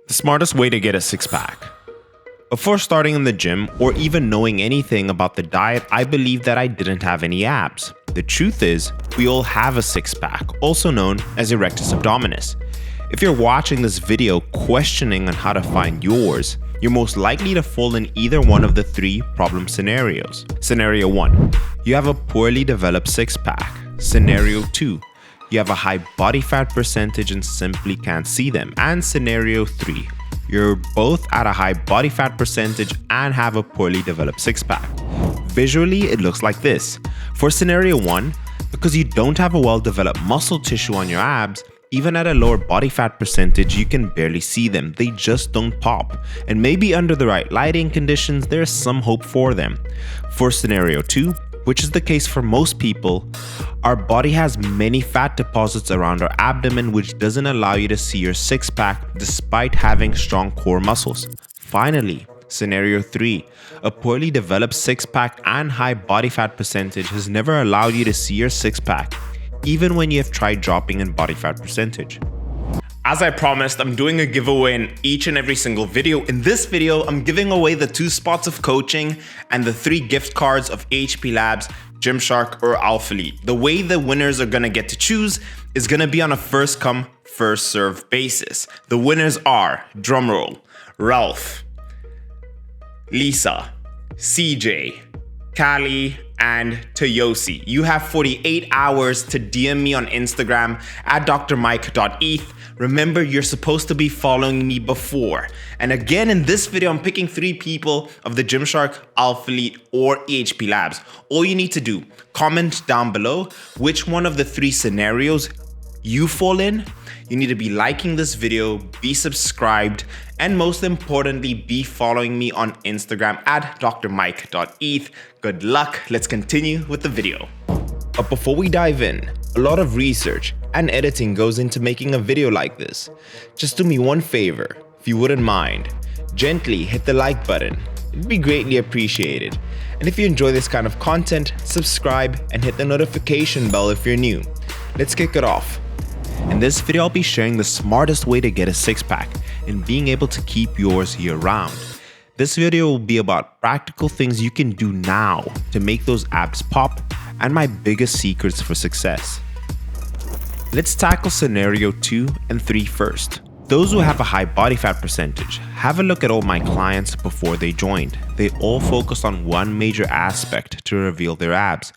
The smartest way to get a six-pack. Before starting in the gym or even knowing anything about the diet, I believed that I didn't have any abs. The truth is, we all have a six-pack, also known as erectus abdominis. If you're watching this video questioning on how to find yours, you're most likely to fall in either one of the three problem scenarios. Scenario 1, you have a poorly developed six-pack. Scenario 2, you have a high body fat percentage and simply can't see them. And scenario 3, you're both at a high body fat percentage and have a poorly developed six-pack. Visually, it looks like this. For scenario 1, because you don't have a well-developed muscle tissue on your abs, even at a lower body fat percentage, you can barely see them. They just don't pop. And maybe under the right lighting conditions, there's some hope for them. For scenario 2, which is the case for most people, our body has many fat deposits around our abdomen, which doesn't allow you to see your six-pack despite having strong core muscles. Finally, scenario 3, a poorly developed six-pack and high body fat percentage has never allowed you to see your six-pack, even when you have tried dropping in body fat percentage. As I promised, I'm doing a giveaway in each and every single video. In this video, I'm giving away the 2 spots of coaching and the 3 gift cards of HP Labs, Gymshark, or Alphalete. The way the winners are gonna get to choose is gonna be on a first come, first serve basis. The winners are, drumroll, Ralph, Lisa, CJ, Callie, and Toyosi. You have 48 hours to DM me on Instagram at drmike.eth. Remember, you're supposed to be following me before. And again, in this video, I'm picking 3 people of the Gymshark, Alphalete, or HP Labs. All you need to do, comment down below which one of the 3 scenarios you fall in. You need to be liking this video, be subscribed, and most importantly, be following me on Instagram at drmike.eth. Good luck. Let's continue with the video. But before we dive in, a lot of research and editing goes into making a video like this. Just do me one favor, if you wouldn't mind, gently hit the like button. It'd be greatly appreciated. And if you enjoy this kind of content, subscribe and hit the notification bell if you're new. Let's kick it off. In this video, I'll be sharing the smartest way to get a six-pack and being able to keep yours year-round. This video will be about practical things you can do now to make those abs pop and my biggest secrets for success. Let's tackle scenario 2 and 3 first. Those who have a high body fat percentage, have a look at all my clients before they joined. They all focused on one major aspect to reveal their abs,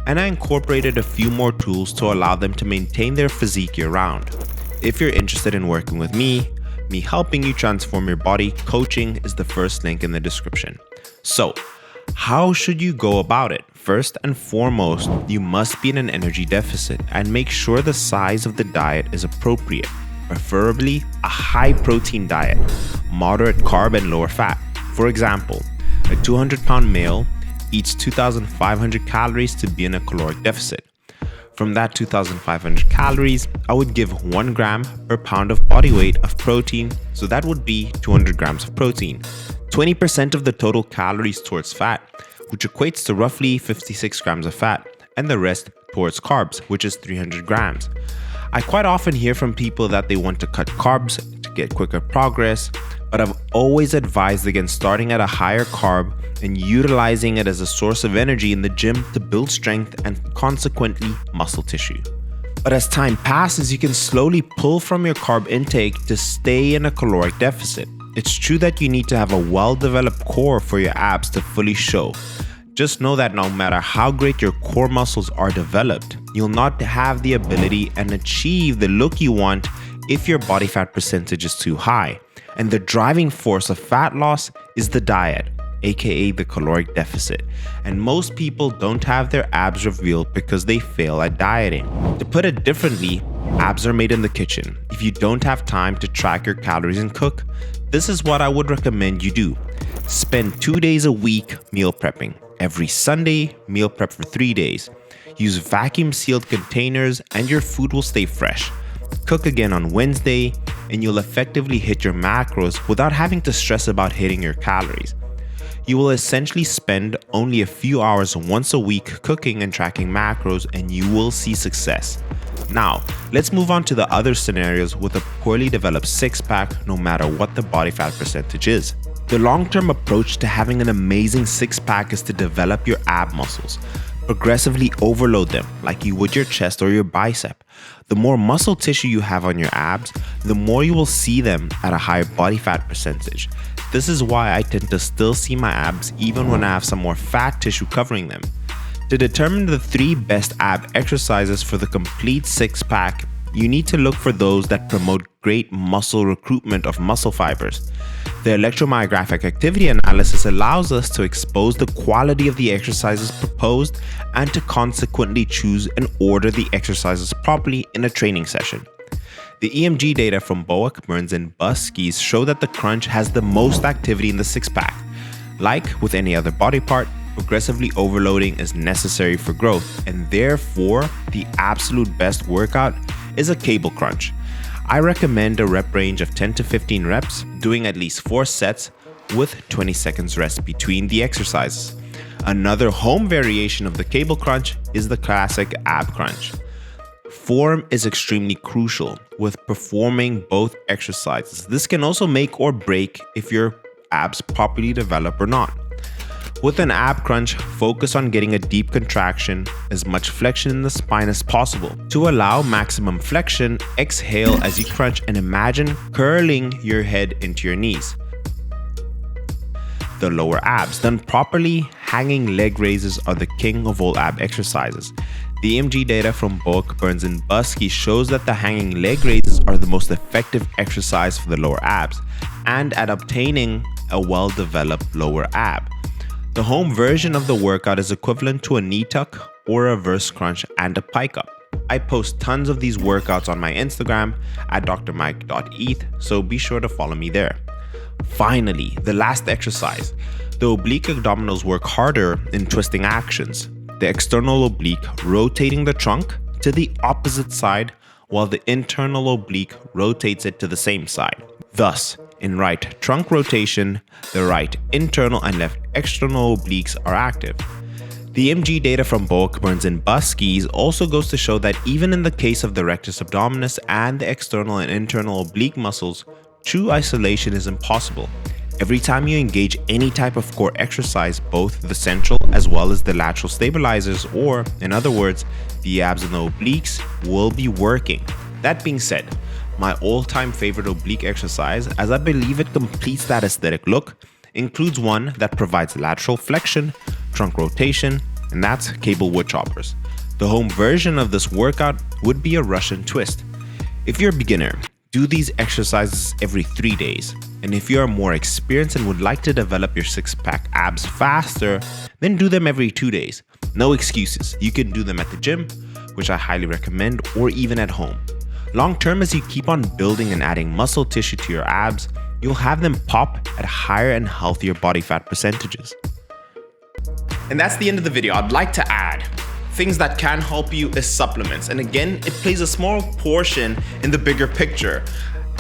and I incorporated a few more tools to allow them to maintain their physique year-round. If you're interested in working with me helping you transform your body, coaching is the first link in the description. So, how should you go about it? First and foremost, you must be in an energy deficit and make sure the size of the diet is appropriate, preferably a high protein diet, moderate carb and lower fat. For example, a 200-pound male eats 2,500 calories to be in a caloric deficit. From that 2,500 calories, I would give 1 gram per pound of body weight of protein, so that would be 200 grams of protein. 20% of the total calories towards fat, which equates to roughly 56 grams of fat, and the rest towards carbs, which is 300 grams. I quite often hear from people that they want to cut carbs to get quicker progress, but I've always advised against starting at a higher carb and utilizing it as a source of energy in the gym to build strength and consequently muscle tissue. But as time passes, you can slowly pull from your carb intake to stay in a caloric deficit. It's true that you need to have a well-developed core for your abs to fully show. Just know that no matter how great your core muscles are developed, you'll not have the ability and achieve the look you want if your body fat percentage is too high. And the driving force of fat loss is the diet, aka the caloric deficit. And most people don't have their abs revealed because they fail at dieting. To put it differently, abs are made in the kitchen. If you don't have time to track your calories and cook, this is what I would recommend you do. Spend 2 days a week meal prepping. Every Sunday, meal prep for 3 days. Use vacuum sealed containers and your food will stay fresh. Cook again on Wednesday and you'll effectively hit your macros without having to stress about hitting your calories. You will essentially spend only a few hours once a week cooking and tracking macros, and you will see success. Now, let's move on to the other scenarios with a poorly developed six-pack, no matter what the body fat percentage is. The long-term approach to having an amazing six-pack is to develop your ab muscles. Progressively overload them like you would your chest or your bicep. The more muscle tissue you have on your abs, the more you will see them at a higher body fat percentage. This is why I tend to still see my abs even when I have some more fat tissue covering them. To determine the 3 best ab exercises for the complete six-pack, you need to look for those that promote great muscle recruitment of muscle fibers. The electromyographic activity analysis allows us to expose the quality of the exercises proposed and to consequently choose and order the exercises properly in a training session. The EMG data from Boak, Burns, and Buskis show that the crunch has the most activity in the six-pack. Like with any other body part, progressively overloading is necessary for growth, and therefore the absolute best workout is a cable crunch. I recommend a rep range of 10 to 15 reps, doing at least 4 sets with 20 seconds rest between the exercises. Another home variation of the cable crunch is the classic ab crunch. Form is extremely crucial with performing both exercises. This can also make or break if your abs properly develop or not. With an ab crunch, focus on getting a deep contraction, as much flexion in the spine as possible. To allow maximum flexion, exhale as you crunch and imagine curling your head into your knees. The lower abs. Done properly, hanging leg raises are the king of all ab exercises. The EMG data from Boak, Burns, and Buskey shows that the hanging leg raises are the most effective exercise for the lower abs and at obtaining a well-developed lower ab. The home version of the workout is equivalent to a knee tuck or a reverse crunch and a pike up. I post tons of these workouts on my Instagram at drmike.eth, so be sure to follow me there. Finally, the last exercise. The oblique abdominals work harder in twisting actions. The external oblique rotating the trunk to the opposite side, while the internal oblique rotates it to the same side. Thus, in right trunk rotation, the right internal and left external obliques are active. The EMG data from Boak, Burns, and Buskis also goes to show that even in the case of the rectus abdominis and the external and internal oblique muscles, true isolation is impossible. Every time you engage any type of core exercise, both the central as well as the lateral stabilizers, or in other words, the abs and the obliques, will be working. That being said, my all-time favorite oblique exercise, as I believe it completes that aesthetic look, includes one that provides lateral flexion, trunk rotation, and that's cable wood choppers. The home version of this workout would be a Russian twist. If you're a beginner, do these exercises every 3 days. And if you're more experienced and would like to develop your six-pack abs faster, then do them every 2 days. No excuses. You can do them at the gym, which I highly recommend, or even at home. Long term, as you keep on building and adding muscle tissue to your abs, you'll have them pop at higher and healthier body fat percentages. And that's the end of the video. I'd like to add things that can help you is supplements. And again, it plays a small portion in the bigger picture.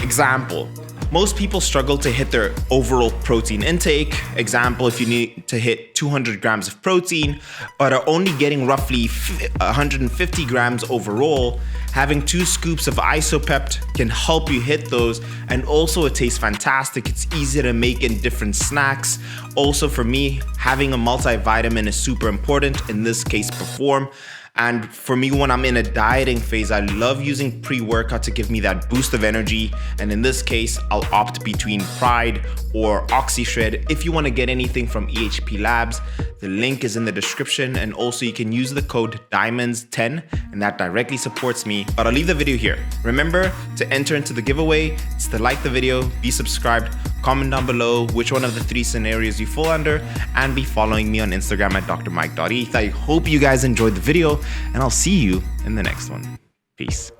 Example, most people struggle to hit their overall protein intake. Example, if you need to hit 200 grams of protein, but are only getting roughly 150 grams overall, having 2 scoops of isopept can help you hit those. And also it tastes fantastic. It's easy to make in different snacks. Also for me, having a multivitamin is super important, in this case, Perform. And for me, when I'm in a dieting phase, I love using pre-workout to give me that boost of energy. And in this case, I'll opt between Pride or OxyShred. If you want to get anything from EHP Labs, the link is in the description. And also you can use the code DIAMONDS10 and that directly supports me. But I'll leave the video here. Remember to enter into the giveaway. It's to like the video, be subscribed, comment down below which one of the 3 scenarios you fall under, and be following me on Instagram at drmike.eth. I hope you guys enjoyed the video, and I'll see you in the next one. Peace.